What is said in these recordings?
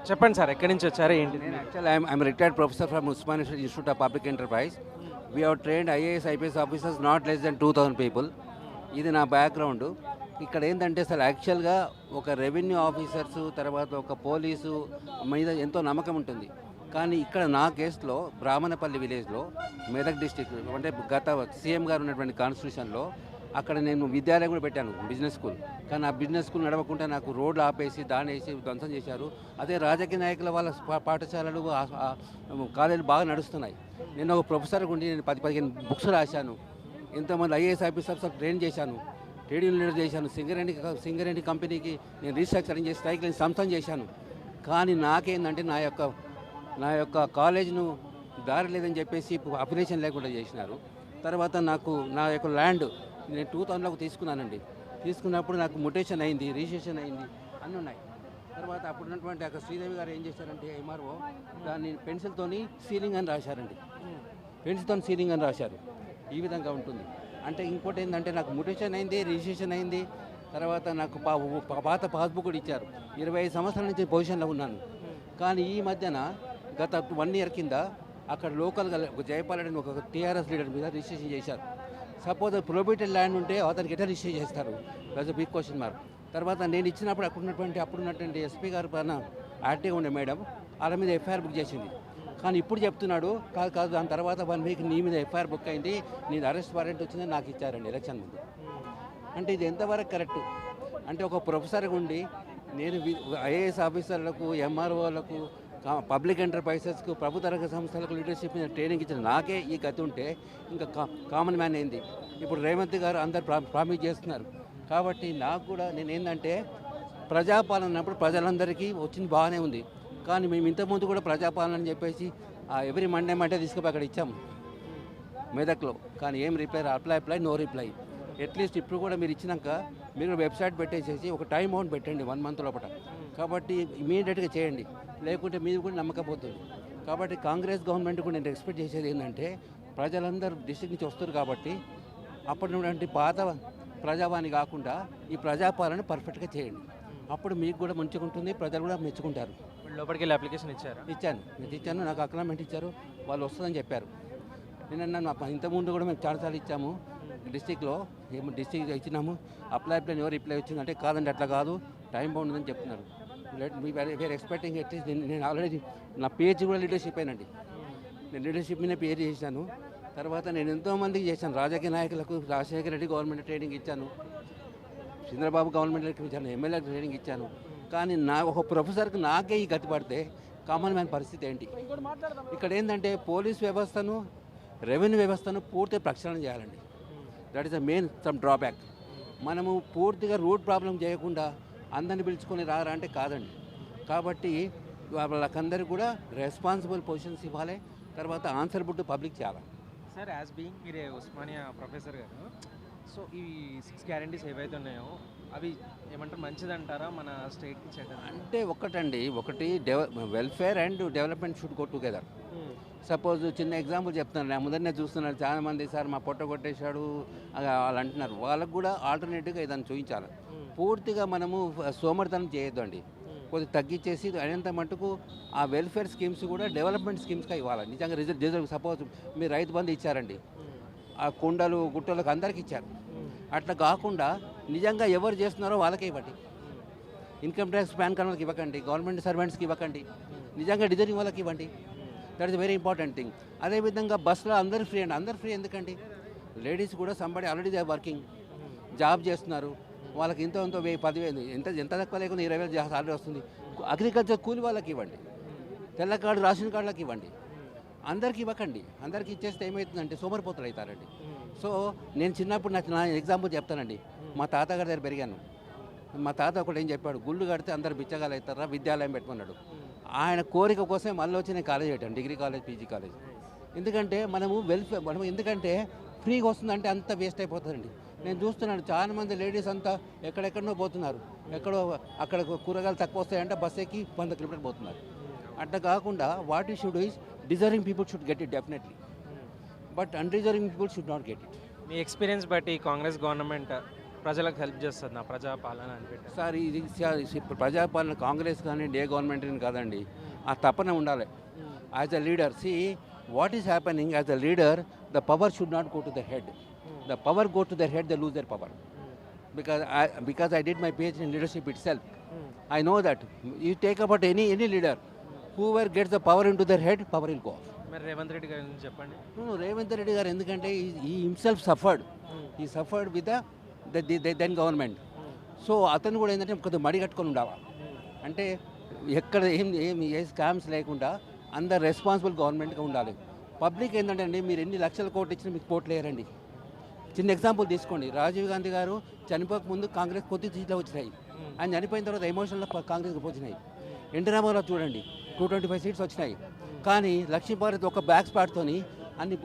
చెప్పండి సార్, ఎక్కడి నుంచి వచ్చారు ఏంటి? నేను actual I'm retired professor from Osmania Institute of Public Enterprise. We have trained IAS IPS officers not less than 2000 people. ఇది నా బ్యాక్గ్రౌండ్. ఇక్కడ ఏంటంటే అసలు యాక్చువల్గా ఒక రెవెన్యూ ఆఫీసర్సు తర్వాత ఒక పోలీసు మీద ఎంతో నమ్మకం ఉంటుంది. కానీ ఇక్కడ నా కేసులో బ్రాహ్మణపల్లి విలేజ్లో మెదక్ డిస్టిక్ అంటే గత సీఎం గారు ఉన్నటువంటి కాన్స్టిట్యూషన్లో అక్కడ నేను విద్యాలయం కూడా పెట్టాను, బిజినెస్ స్కూల్. కానీ ఆ బిజినెస్ స్కూల్ నడవకుండా నాకు రోడ్లు ఆపేసి దాన్ని వేసి ధ్వంసం చేశారు. అదే రాజకీయ నాయకుల వాళ్ళ పాఠశాలలు కాలేజీలు బాగా నడుస్తున్నాయి. నేను ఒక ప్రొఫెసర్గా ఉండి నేను 10-15 బుక్స్ రాశాను. ఎంతోమంది ఐఏఎస్ ఆఫీసర్స్ ట్రైన్ చేశాను, ట్రేడ్ యూనియన్ లీడర్ చేశాను. సింగరేణి కంపెనీకి నేను రీస్ట్రక్చరింగ్ చేసి స్ట్రైక్ నేను సంస్థం చేశాను. కానీ నాకేందంటే నా యొక్క కాలేజ్ను దారి లేదని చెప్పేసి అప్లికేషన్ లేకుండా చేసినారు. తర్వాత నాకు నా యొక్క ల్యాండ్ నేను 2000లోకి తీసుకున్నానండి. తీసుకున్నప్పుడు నాకు ముటేషన్ అయింది, రిజిస్ట్రేషన్ అయింది, అన్నీ ఉన్నాయి. తర్వాత అప్పుడు ఉన్నటువంటి అక్కడ శ్రీదేవి గారు ఏం చేశారంటే ఎంఆర్ఓ దాన్ని పెన్సిల్తోని సీలింగ్ అని రాశారండి. పెన్సిల్తో సీలింగ్ అని రాశారు. ఈ విధంగా ఉంటుంది. అంటే ఇంకోటి ఏంటంటే నాకు ముటేషన్ అయింది, రిజిస్ట్రేషన్ అయింది. తర్వాత నాకు పాత పాస్బుక్ కూడా ఇచ్చారు. 25 సంవత్సరాల నుంచి పొజిషన్లో ఉన్నాను. కానీ ఈ మధ్యన గత 1 ఇయర్ కింద అక్కడ లోకల్గా ఒక జయపాల్ అని ఒక టీఆర్ఎస్ లీడర్ మీద రిజిస్ట్రేషన్ చేశారు. సపోజ్ ప్రొబిటెడ్ ల్యాండ్ ఉంటే అతనికి ఎట్లా రిజిస్టర్ చేస్తారు? That's big question mark. తర్వాత నేను ఇచ్చినప్పుడు అప్పుడున్నటువంటి ఎస్పీ గారు పైన యాక్టివ్గా ఉండే మేడం వాళ్ళ మీద ఎఫ్ఐఆర్ బుక్ చేసింది. కానీ ఇప్పుడు చెప్తున్నాడు కాదు దాని తర్వాత 1 వీక్ నీ మీద ఎఫ్ఐఆర్ బుక్ అయింది, నీది అరెస్ట్ వారెంట్ వచ్చిందని నాకు ఇచ్చారండి ఎలక్షన్ ముందు. అంటే ఇది ఎంతవరకు కరెక్టు? అంటే ఒక ప్రొఫెసర్గా ఉండి నేను ఐఏఎస్ ఆఫీసర్లకు, ఎంఆర్ఓలకు, పబ్లిక్ ఎంటర్ప్రైజెస్కు, ప్రభుత్వ రంగ సంస్థలకు లీడర్షిప్ మీద ట్రైనింగ్ ఇచ్చిన నాకే ఈ గతి ఉంటే ఇంకా కామన్ మ్యాన్ ఏంది? ఇప్పుడు రేవంత్ గారు అందరు ప్రామిస్ చేస్తున్నారు. కాబట్టి నాకు కూడా నేను ఏంటంటే ప్రజాపాలన అన్నప్పుడు ప్రజలందరికీ వచ్చింది బాగానే ఉంది. కానీ మేము ఇంతకుముందు కూడా ప్రజాపాలన అని చెప్పేసి ఎవ్రీ మండే తీసుకుపోయి అక్కడ ఇచ్చాము మెదక్లో. కానీ ఏం reply, apply no reply. At least ఇప్పుడు కూడా మీరు ఇచ్చినాక మీరు వెబ్సైట్ పెట్టేసేసి ఒక టైం బౌండ్ పెట్టండి 1 మంత్ లోపల. కాబట్టి ఇమీడియట్గా చేయండి, లేకుంటే మీరు కూడా నమ్మకపోతుంది. కాబట్టి కాంగ్రెస్ గవర్నమెంట్ కూడా నేను ఎక్స్పెక్ట్ చేసేది ఏంటంటే ప్రజలందరూ డిస్ట్రిక్ట్ నుంచి వస్తారు కాబట్టి అప్పటి నుండి పాత ప్రజావాణి కాకుండా ఈ ప్రజాపాలన పర్ఫెక్ట్గా చేయండి. అప్పుడు మీకు కూడా మంచిగా ఉంటుంది, ప్రజలు కూడా మెచ్చుకుంటారు. లోపలికి వెళ్ళి అప్లికేషన్ ఇచ్చాను, నాకు అక్లామెంట్ ఇచ్చారు, వాళ్ళు వస్తుందని చెప్పారు. నేను ఇంతకుముందు కూడా మేము చాలాసార్లు ఇచ్చాము డిస్టిక్లో. డిస్టిక్ ఇచ్చినాము, అప్లై ఎవరు రిప్లై వచ్చిందంటే కాదండి అట్లా కాదు, టైం బౌండ్ ఉందని చెప్తున్నారు. వేర్ ఎక్స్పెక్టింగ్ అట్లీస్ట్ నేను ఆల్రెడీ నా పిహెచ్డి కూడా లీడర్షిప్ అయినండి. నేను లీడర్షిప్ మీద పిహెచ్డి చేశాను. తర్వాత నేను ఎంతోమందికి చేశాను, రాజకీయ నాయకులకు రాజశేఖర రెడ్డి గవర్నమెంట్ ట్రైనింగ్ ఇచ్చాను, చంద్రబాబు గవర్నమెంట్కి ఇచ్చాను, ఎమ్మెల్యే ట్రైనింగ్ ఇచ్చాను. కానీ ఒక ప్రొఫెసర్కి నాకే ఈ గతి పడితే కామన్ మ్యాన్ పరిస్థితి ఏంటి? ఇక్కడ ఏంటంటే పోలీస్ వ్యవస్థను, రెవెన్యూ వ్యవస్థను పూర్తిగా ప్రక్షాళన చేయాలండి. That is the main some drawback. మనము పూర్తిగా రూట్ ప్రాబ్లం చేయకుండా అందరిని పిలుచుకొని రారా అంటే కాదండి. కాబట్టి వాళ్ళకందరికీ కూడా రెస్పాన్సిబుల్ పొజిషన్స్ ఇవ్వాలి. తర్వాత ఆన్సరబుల్ టు పబ్లిక్ చేయాలి. సార్, యాజ్ బీయింగ్ మీరే ఉస్మానియా ప్రొఫెసర్ గారు, సో ఈ 6 గ్యారంటీస్ ఏవైతే ఉన్నాయో అవి ఏమంటారు, మంచిదంటారా మన స్టేట్కి చెడ్డ? అంటే ఒకటి welfare and development should go together. Suppose చిన్న ఎగ్జాంపుల్ చెప్తున్నాను, నేను ముందరనే చూస్తున్నాను చాలామంది సార్ మా పొట్ట కొట్టేశాడు వాళ్ళు అంటున్నారు. వాళ్ళకు కూడా ఆల్టర్నేటివ్గా ఏదైనా చూపించాలి. పూర్తిగా మనము సోమర్థనం చేయొద్దు అండి, కొద్దిగా తగ్గించేసి అయినంత మటుకు ఆ వెల్ఫేర్ స్కీమ్స్ కూడా డెవలప్మెంట్ స్కీమ్స్గా ఇవ్వాలి. నిజంగా రిజర్వ్ సపోజ్ మీరు రైతు బంధు ఇచ్చారండి, ఆ కుండలు గుట్టలకు అందరికి ఇచ్చారు. అట్లా కాకుండా నిజంగా ఎవరు చేస్తున్నారో వాళ్ళకే ఇవ్వండి. ఇన్కమ్ ట్యాక్స్ పాన్ కార్డ్ వాళ్ళకి ఇవ్వకండి, గవర్నమెంట్ సర్వెంట్స్కి ఇవ్వకండి, నిజంగా డిజర్వింగ్ వాళ్ళకి ఇవ్వండి. That is very important thing. అదేవిధంగా బస్సులో అందరు ఫ్రీ అండి, అందరు ఫ్రీ ఎందుకండి? లేడీస్ కూడా somebody already they working, job చేస్తున్నారు, వాళ్ళకి ఇంత 10,000 ఎంత తక్కువ లేకుండా 20,000 సాలరీ వస్తుంది. అగ్రికల్చర్ కూలి వాళ్ళకి ఇవ్వండి, తెల్ల కార్డు రేషన్ కార్డులకు ఇవ్వండి, అందరికి ఇవ్వకండి. అందరికి ఇచ్చేస్తే ఏమవుతుందంటే సోమరిపోతులు అవుతారండి. సో నేను చిన్నప్పుడు నా ఎగ్జాంపుల్ చెప్తానండి. మా తాతగారి దగ్గర పెరిగాను. మా తాత ఒకటి ఏం చెప్పాడు, గుళ్ళు కడితే అందరు బిచ్చగాలు అవుతారా, విద్యాలయం పెట్టుకున్నాడు. ఆయన కోరిక కోసం మళ్ళీ వచ్చి నేను కాలేజ్ పెట్టాను, డిగ్రీ కాలేజ్, పీజీ కాలేజ్. ఎందుకంటే మనం ఎందుకంటే ఫ్రీగా వస్తుందంటే అంత వేస్ట్ అయిపోతుందండి. నేను చూస్తున్నాను చాలామంది లేడీస్ అంతా ఎక్కడెక్కడనో పోతున్నారు, అక్కడ కూరగాయలు తక్కువ వస్తాయంటే బస్ ఎక్కి 100 కిలోమీటర్లు పోతున్నారు. అట్లా కాకుండా what you should is deserving people should get it definitely, but undeserving people should not get it. Me experience బట్టి కాంగ్రెస్ గవర్నమెంట్ ప్రజలకు హెల్ప్ చేస్తుంది నా ప్రజాపాలన అని పెట్టారు. సార్ ఇది ఇప్పుడు ప్రజాపాలన కాంగ్రెస్ కానీ ఏ గవర్నమెంట్ కాదండి, ఆ తపన ఉండాలి. As a leader, see what is happening as a leader, the power should not go to the head. The power go to the head, the loose there power. Because I did my PhD in leadership itself, I know that you take about any leader, whoever gets the power into their head, power will go off. మరి రేవంత్ రెడ్డి గారి గురించి చెప్పండి. No, Revanth Reddy గారు ఎందుకంటే he himself suffered. He suffered with the then government. So అతను కూడా ఏంటంటే కొద్దిగా మడి కట్టుకొని ఉండాలి. అంటే ఎక్కడ ఏ స్కామ్స్ లేకుండా అందరు రెస్పాన్సిబుల్ గవర్నమెంట్గా ఉండాలి. పబ్లిక్ ఏంటంటే అండి, మీరు ఎన్ని లక్షల కోట్లు ఇచ్చినా మీకు కోట్లు వేయరండి. చిన్న ఎగ్జాంపుల్ తీసుకోండి, రాజీవ్ గాంధీ గారు చనిపోక ముందు కాంగ్రెస్ కొద్ది సీట్లు వచ్చినాయి, ఆయన చనిపోయిన తర్వాత ఎమోషనల్గా కాంగ్రెస్కి వచ్చినాయి. ఎన్టీ రామారావు చూడండి 225 సీట్స్ వచ్చినాయి, కానీ లక్ష్మీభారత్ ఒక బ్యాక్ స్పాట్తోని అన్ని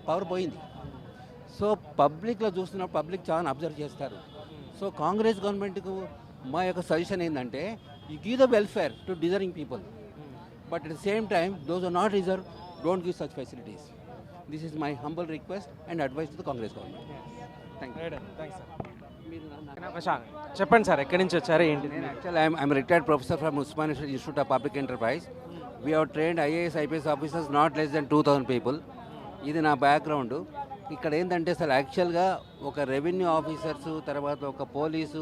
పవర్ పోయింది. సో పబ్లిక్లో చూస్తున్నప్పుడు పబ్లిక్ చాలా అబ్జర్వ్ చేస్తారు. సో కాంగ్రెస్ గవర్నమెంట్కు మా యొక్క సజెషన్ ఏంటంటే, you give the welfare to deserving people, but at the same time those are not reserve, don't give such facilities. This is my humble request and advice to the Congress government. Thank you. Thanks sir. చెప్పండి sir, ఎక్కడి నుంచి వచ్చారు ఏంటి? నేను actual I'm retired professor from Osmania Institute of Public Enterprise. We have trained IAS IPS officers not less than 2000 people. ఇది నా background. ఇక్కడ ఏంటంటే అసలు యాక్చువల్గా ఒక రెవెన్యూ ఆఫీసర్స్, తర్వాత ఒక పోలీసు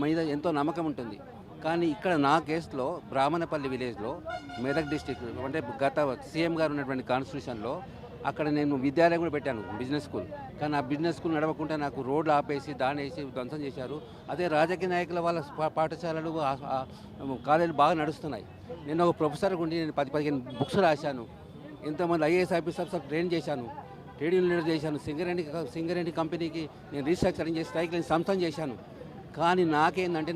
మీద ఎంతో నమ్మకం ఉంటుంది. కానీ ఇక్కడ నా కేసులో బ్రాహ్మణపల్లి విలేజ్లో మెదక్ డిస్టిక్, అంటే గత సీఎం గారు ఉన్నటువంటి కాన్స్టిట్యూషన్లో అక్కడ నేను విద్యాలయం కూడా పెట్టాను, బిజినెస్ స్కూల్. కానీ ఆ బిజినెస్ స్కూల్ నడవకుండా నాకు రోడ్లు ఆపేసి దాన్ని వేసి ధ్వంసం చేశారు. అదే రాజకీయ నాయకుల వాళ్ళ పాఠశాలలు కాలేజీలు బాగా నడుస్తున్నాయి. నేను ఒక ప్రొఫెసర్ ఉండి నేను 10-15 బుక్స్ రాశాను. ఎంతోమంది ఐఏఎస్ ఆఫీసర్స్ ట్రైన్ చేశాను, ట్రేడ్ యూనియన్ లీడర్ చేశాను. సింగరేణి కంపెనీకి నేను రీస్ట్రక్చరింగ్ చేసి స్ట్రైక్ లేని సంస్థ చేశాను. కానీ నాకేందంటే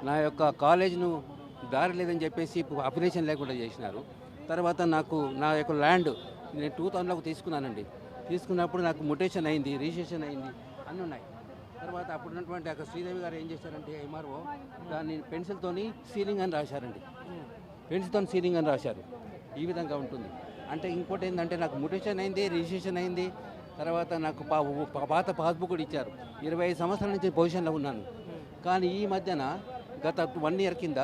నా యొక్క కాలేజ్ను దారి లేదని చెప్పేసి అప్లికేషన్ లేకుండా చేసినారు. తర్వాత నాకు నా యొక్క ల్యాండ్ నేను 2000లోకి తీసుకున్నానండి. తీసుకున్నప్పుడు నాకు ముటేషన్ అయింది, రిజిస్ట్రేషన్ అయింది, అన్నీ ఉన్నాయి. తర్వాత అప్పుడు ఉన్నటువంటి అక్కడ శ్రీదేవి గారు ఏం చేశారంటే, ఎంఆర్ఓ దాన్ని పెన్సిల్తోని సీలింగ్ అని రాశారండి. పెన్సిల్తో సీలింగ్ అని రాశారు. ఈ విధంగా ఉంటుంది. అంటే ఇంకోటి ఏంటంటే, నాకు ముటేషన్ అయింది, రిజిస్ట్రేషన్ అయింది. తర్వాత నాకు పాత పాస్బుక్ కూడా ఇచ్చారు. 25 సంవత్సరాల నుంచి పొజిషన్లో ఉన్నాను. కానీ ఈ మధ్యన గత 1 ఇయర్ కింద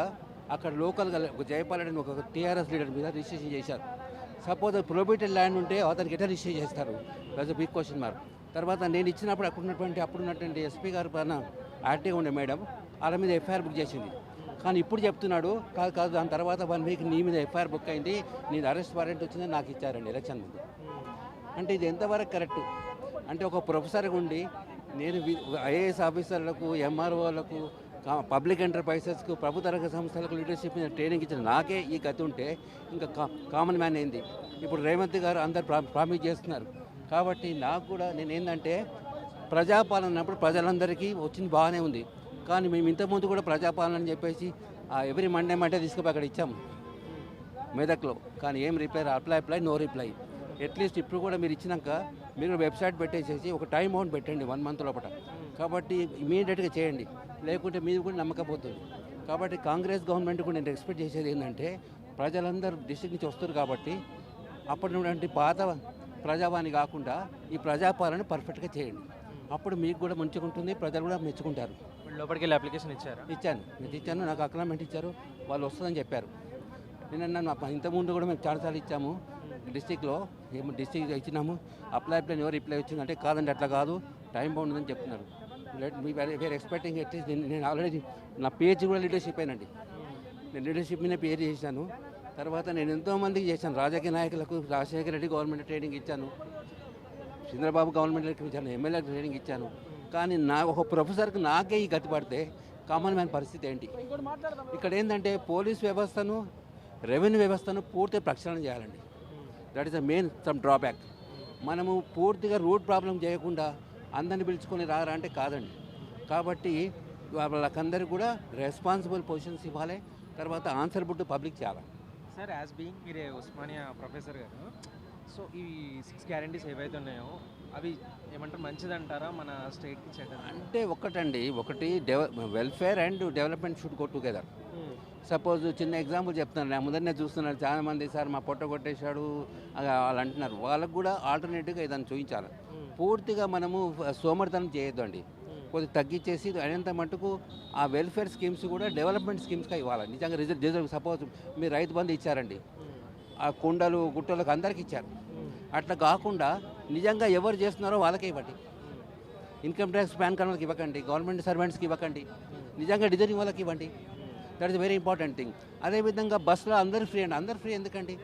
అక్కడ లోకల్గా జయపాల్ అని ఒక టీఆర్ఎస్ లీడర్ మీద రిజిస్ట్రేషన్ చేశారు. సపోజ్ ప్రొహిబిటెడ్ ల్యాండ్ ఉంటే అతనికి ఎట్లా రిజిస్టర్ చేస్తారు? That's big question mark. తర్వాత నేను ఇచ్చినప్పుడు అప్పుడున్నటువంటి ఎస్పీ గారు పైన యాక్టివ్గా ఉండే మేడం వాళ్ళ మీద ఎఫ్ఐఆర్ బుక్ చేసింది. కానీ ఇప్పుడు చెప్తున్నాడు కాదు దాని తర్వాత 1 వీక్ నీ మీద ఎఫ్ఐఆర్ బుక్ అయింది, నీది అరెస్ట్ వారెంట్ వచ్చిందని నాకు ఇచ్చారండి ఎలక్షన్ ముందు. అంటే ఇది ఎంతవరకు కరెక్ట్? అంటే ఒక ప్రొఫెసర్గా ఉండి నేను ఐఏఎస్ ఆఫీసర్లకు, ఎంఆర్ఓలకు, పబ్లిక్ ఎంటర్ప్రైజెస్కు, ప్రభుత్వ రంగ సంస్థలకు లీడర్షిప్ మీద ట్రైనింగ్ ఇచ్చిన నాకే ఈ గతి ఉంటే ఇంకా కామన్ మ్యాన్ ఏంది? ఇప్పుడు రేవంత్ గారు అందరు ప్రామిస్ చేస్తున్నారు. కాబట్టి నాకు కూడా నేనేందంటే, ప్రజాపాలన అన్నప్పుడు ప్రజలందరికీ వచ్చింది బాగానే ఉంది. కానీ మేము ఇంతకుముందు కూడా ప్రజాపాలన అని చెప్పేసి ఎవ్రీ మండే తీసుకుపోయి అక్కడ ఇచ్చాము మెదక్లో. కానీ ఏం అప్లై నో రిప్లై. అట్లీస్ట్ ఇప్పుడు కూడా మీరు ఇచ్చినాక మీరు వెబ్సైట్ పెట్టేసేసి ఒక టైం బౌండ్ పెట్టండి 1 మంత్ లోపల. కాబట్టి ఇమీడియట్గా చేయండి, లేకుంటే మీది కూడా నమ్మకపోతుంది. కాబట్టి కాంగ్రెస్ గవర్నమెంట్ కూడా నేను ఎక్స్పెక్ట్ చేసేది ఏంటంటే, ప్రజలందరూ డిస్ట్రిక్ట్ నుంచి వస్తారు కాబట్టి అప్పటి నుండి పాత ప్రజావాణి కాకుండా ఈ ప్రజాపాలన పర్ఫెక్ట్గా చేయండి. అప్పుడు మీకు కూడా మంచిగా ఉంటుంది, ప్రజలు కూడా మెచ్చుకుంటారు. లోపలికి వెళ్ళి అప్లికేషన్ ఇచ్చాను, నాకు అక్నామెంట్ ఇచ్చారు, వాళ్ళు వస్తుందని చెప్పారు. నేను ఇంతకుముందు కూడా మేము చాలాసార్లు ఇచ్చాము డిస్టిక్లో. డిస్టిక్ ఇచ్చినాము, అప్లై ఎవరు రిప్లై వచ్చిందంటే కాదండి అట్లా కాదు, టైం బౌండ్ ఉందని చెప్తున్నారు. వేర్ ఎక్స్పెక్టింగ్ అట్లీస్ట్ నేను ఆల్రెడీ నా పిహెచ్డి కూడా లీడర్షిప్ అయినండి. నేను లీడర్షిప్ మీద పిహెచ్డి చేశాను. తర్వాత నేను ఎంతోమందికి చేశాను, రాజకీయ నాయకులకు రాజశేఖర రెడ్డి గవర్నమెంట్ ట్రైనింగ్ ఇచ్చాను, చంద్రబాబు గవర్నమెంట్కి ఇచ్చాను, ఎమ్మెల్యే ట్రైనింగ్ ఇచ్చాను. కానీ ఒక ప్రొఫెసర్కి నాకే ఈ గతి పడితే కామన్ మ్యాన్ పరిస్థితి ఏంటి? ఇక్కడ ఏంటంటే పోలీస్ వ్యవస్థను, రెవెన్యూ వ్యవస్థను పూర్తిగా ప్రక్షాళన చేయాలండి. That is the main some drawback. మనము పూర్తిగా రూట్ ప్రాబ్లం చేయకుండా అందరిని పిలుచుకొని రారా అంటే కాదండి. కాబట్టి వాళ్ళకందరికీ కూడా రెస్పాన్సిబుల్ పొజిషన్స్ ఇవ్వాలి. తర్వాత ఆన్సరబుల్ టు పబ్లిక్ చేయాలి. సార్, యాజ్ బీయింగ్ మీరే ఉస్మానియా ప్రొఫెసర్ గారు, సో ఈ 6 గ్యారంటీస్ ఏవైతే ఉన్నాయో అవి ఏమంటారు, మంచిదంటారా మన స్టేట్కి చెడ్డ? అంటే ఒకటి welfare and development should go together. Suppose చిన్న ఎగ్జాంపుల్ చెప్తున్నాను, నేను ముందరనే చూస్తున్నాను చాలామంది, సార్ మా పొట్ట కొట్టేశాడు వాళ్ళు అంటున్నారు. వాళ్ళకు కూడా ఆల్టర్నేటివ్గా ఏదైనా చూపించాలి. పూర్తిగా మనము సోమరితనం చేయొద్దు అండి. కొద్దిగా తగ్గించేసి అయినంత మటుకు ఆ వెల్ఫేర్ స్కీమ్స్ కూడా డెవలప్మెంట్ స్కీమ్స్గా ఇవ్వాలి. నిజంగా రిజర్వ్ సపోజ్ మీరు రైతు బంధు ఇచ్చారండి, ఆ కుండలు గుట్టలకు అందరికి ఇచ్చారు. అట్లా కాకుండా నిజంగా ఎవరు చేస్తున్నారో వాళ్ళకే ఇవ్వండి. ఇన్కమ్ ట్యాక్స్ పాన్ కార్డ్ వాళ్ళకి ఇవ్వకండి, గవర్నమెంట్ సర్వెంట్స్కి ఇవ్వకండి, నిజంగా డిజైనింగ్ వాళ్ళకి ఇవ్వండి. That is very important thing. అదేవిధంగా బస్సులో అందరు ఫ్రీ అండి, అందరు ఫ్రీ ఎందుకండి?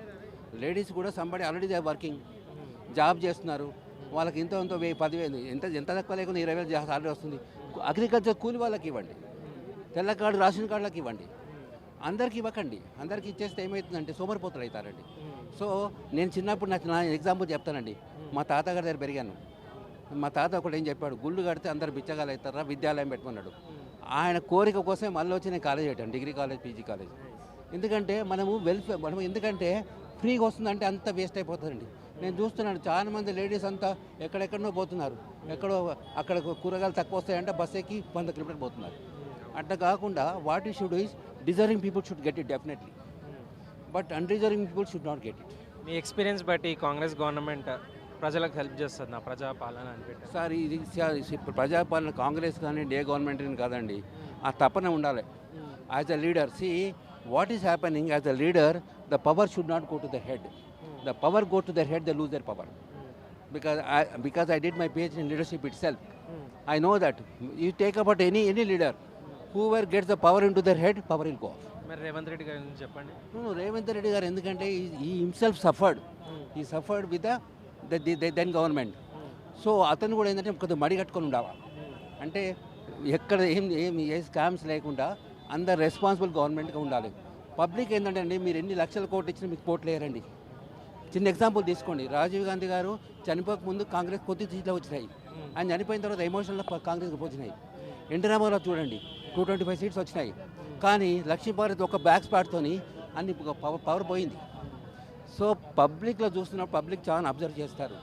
లేడీస్ కూడా somebody already they working, job చేస్తున్నారు, వాళ్ళకి ఇంత 10,000 ఎంత తక్కువ లేకుండా 20,000 సాలరీ వస్తుంది. అగ్రికల్చర్ కూలి వాళ్ళకి ఇవ్వండి, తెల్ల కార్డు రేషన్ కార్డులకు ఇవ్వండి, అందరికి ఇవ్వకండి. అందరికి ఇచ్చేస్తే ఏమవుతుందంటే సోమరిపోతులు అవుతారండి. సో నేను చిన్నప్పుడు నా ఎగ్జాంపుల్ చెప్తానండి. మా తాతగారి దగ్గర పెరిగాను. మా తాత ఒకటి ఏం చెప్పాడు, గుళ్ళు కడితే అందరు బిచ్చగాలు అవుతారా, విద్యాలయం పెట్టుకున్నాడు. ఆయన కోరిక కోసం మళ్ళీ వచ్చి నేను కాలేజ్ పెట్టాను, డిగ్రీ కాలేజ్, పీజీ కాలేజ్. ఎందుకంటే మనం ఎందుకంటే ఫ్రీగా వస్తుందంటే అంత వేస్ట్ అయిపోతుందండి. నేను చూస్తున్నాను చాలామంది లేడీస్ అంతా ఎక్కడెక్కడనో పోతున్నారు, అక్కడ కూరగాయలు తక్కువ వస్తాయంటే బస్ ఎక్కి 100 కిలోమీటర్లు పోతున్నారు. అట్లా కాకుండా what you should is deserving people should get it definitely, but undeserving people should not get it. Me experience బట్టి కాంగ్రెస్ గవర్నమెంట్ ప్రజలకు హెల్ప్ చేస్తుంది నా ప్రజాపాలన అని పెట్టారు సార్. ఇది ప్రజాపాలన కాంగ్రెస్ కానీ ఏ గవర్నమెంట్ కాదండి, ఆ తపన ఉండాలి. As a leader, see what is happening, as a leader the power should not go to the head. The power go to their head, they lose their power. Because I did my PhD in leadership itself, I know that you take about any leader, whoever gets the power into their head, power will go off. మరి రేవంత్ రెడ్డి గారి గురించి చెప్పండి. No, Revanth Reddy గారు ఎందుకంటే he himself suffered. He suffered with the then government. So అతను కూడా ఏంటంటే కొద్దిగా మడి కట్టుకొని ఉండాలి. అంటే ఎక్కడ ఏ స్కామ్స్ లేకుండా అందరు రెస్పాన్సిబుల్ గవర్నమెంట్గా ఉండాలి. పబ్లిక్ ఏంటంటే అండి, మీరు ఎన్ని లక్షల కోట్లు ఇచ్చినా మీకు కోట్లు వేయరండి. చిన్న ఎగ్జాంపుల్ తీసుకోండి, రాజీవ్ గాంధీ గారు చనిపోక ముందు కాంగ్రెస్ కొద్ది సీట్లు వచ్చినాయి, ఆయన చనిపోయిన తర్వాత ఎమోషనల్ కాంగ్రెస్కి వచ్చినాయి. ఎన్టీ రామారావు చూడండి 225 సీట్స్ వచ్చినాయి, కానీ లక్ష్మీభారత్ ఒక బ్యాక్ స్పాట్తోని అన్ని పవర్ పోయింది. సో పబ్లిక్లో చూస్తున్నప్పుడు పబ్లిక్ చాలా అబ్జర్వ్ చేస్తారు.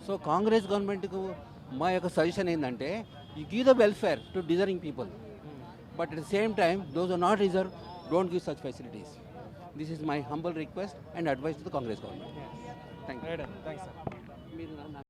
సో కాంగ్రెస్ గవర్నమెంట్కు మా యొక్క సజెషన్ ఏంటంటే, you give the welfare to deserving people, but at the same time those are not reserve, don't give such facilities. This is my humble request and advice to the Congress government. Thank you. Thanks, sir.